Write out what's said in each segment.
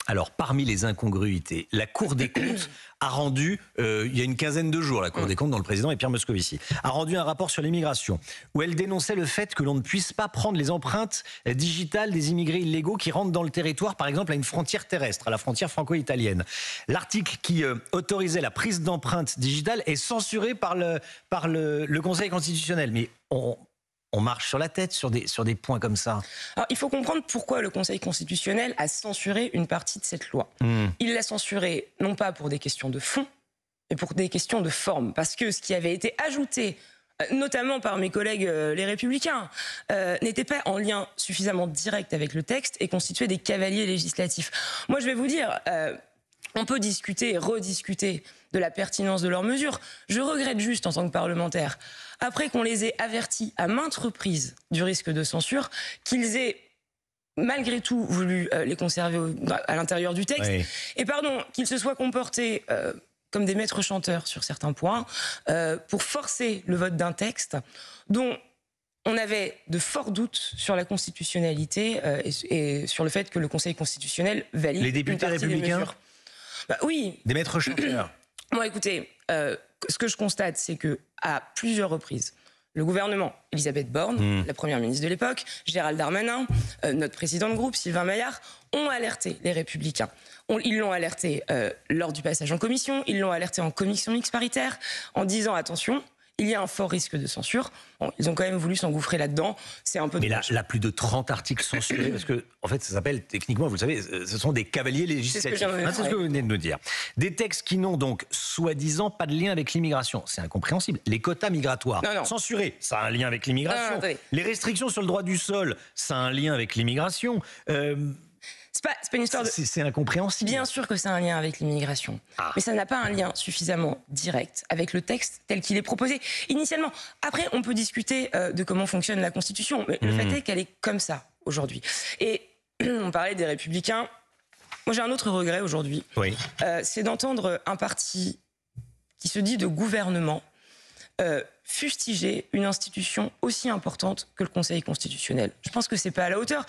Alors, parmi les incongruités, la Cour des comptes a rendu, il y a une quinzaine de jours, la Cour des comptes, dont le président est Pierre Moscovici, a rendu un rapport sur l'immigration, où elle dénonçait le fait que l'on ne puisse pas prendre les empreintes digitales des immigrés illégaux qui rentrent dans le territoire, par exemple à une frontière terrestre, à la frontière franco-italienne. L'article qui autorisait la prise d'empreintes digitales est censuré par le Conseil constitutionnel. Mais on marche sur la tête sur des points comme ça. Alors, il faut comprendre pourquoi le Conseil constitutionnel a censuré une partie de cette loi. Il l'a censurée non pas pour des questions de fond, mais pour des questions de forme. Parce que ce qui avait été ajouté, notamment par mes collègues les Républicains, n'était pas en lien suffisamment direct avec le texte et constituait des cavaliers législatifs. Moi, je vais vous dire... on peut discuter et rediscuter de la pertinence de leurs mesures. Je regrette juste, en tant que parlementaire, après qu'on les ait avertis à maintes reprises du risque de censure, qu'ils aient malgré tout voulu les conserver à l'intérieur du texte. Oui. Et pardon, qu'ils se soient comportés comme des maîtres chanteurs sur certains points, pour forcer le vote d'un texte dont on avait de forts doutes sur la constitutionnalité et sur le fait que le Conseil constitutionnel valide les députés républicains. Bah oui. Des maîtres chanteurs. Moi, écoutez, ce que je constate, c'est que à plusieurs reprises, le gouvernement, Elisabeth Borne, la première ministre de l'époque, Gérald Darmanin, notre président de groupe, Sylvain Maillard, ont alerté les Républicains. Ils l'ont alerté lors du passage en commission, ils l'ont alerté en commission mixte paritaire, en disant attention, il y a un fort risque de censure. Bon, ils ont quand même voulu s'engouffrer là-dedans. C'est un peu dommage. Mais là, plus de 30 articles censurés, parce que, en fait, ça s'appelle, techniquement, vous le savez, ce sont des cavaliers législatifs. C'est ce que vous venez de nous dire. Des textes qui n'ont donc, soi-disant, pas de lien avec l'immigration. C'est incompréhensible. Les quotas migratoires, censurés, ça a un lien avec l'immigration. Les restrictions sur le droit du sol, ça a un lien avec l'immigration. C'est pas une histoire de... C'est incompréhensible. Bien sûr que c'est un lien avec l'immigration. Mais ça n'a pas un lien suffisamment direct avec le texte tel qu'il est proposé initialement. Après, on peut discuter de comment fonctionne la Constitution. Mais le fait est qu'elle est comme ça aujourd'hui. Et on parlait des Républicains. Moi, j'ai un autre regret aujourd'hui. Oui. C'est d'entendre un parti qui se dit de gouvernement fustiger une institution aussi importante que le Conseil constitutionnel. Je pense que c'est pas à la hauteur.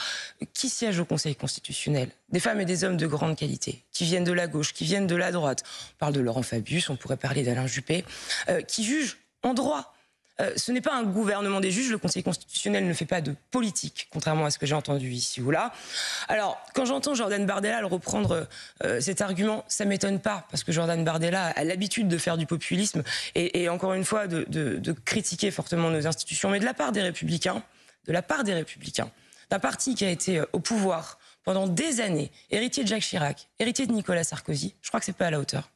Qui siège au Conseil constitutionnel? Des femmes et des hommes de grande qualité, qui viennent de la gauche, qui viennent de la droite. On parle de Laurent Fabius, on pourrait parler d'Alain Juppé, qui jugent en droit. Ce n'est pas un gouvernement des juges, le Conseil constitutionnel ne fait pas de politique, contrairement à ce que j'ai entendu ici ou là. Alors, quand j'entends Jordan Bardella reprendre cet argument, ça ne m'étonne pas, parce que Jordan Bardella a l'habitude de faire du populisme et encore une fois de critiquer fortement nos institutions, mais de la part des Républicains, d'un parti qui a été au pouvoir pendant des années, héritier de Jacques Chirac, héritier de Nicolas Sarkozy, je crois que c'est pas à la hauteur.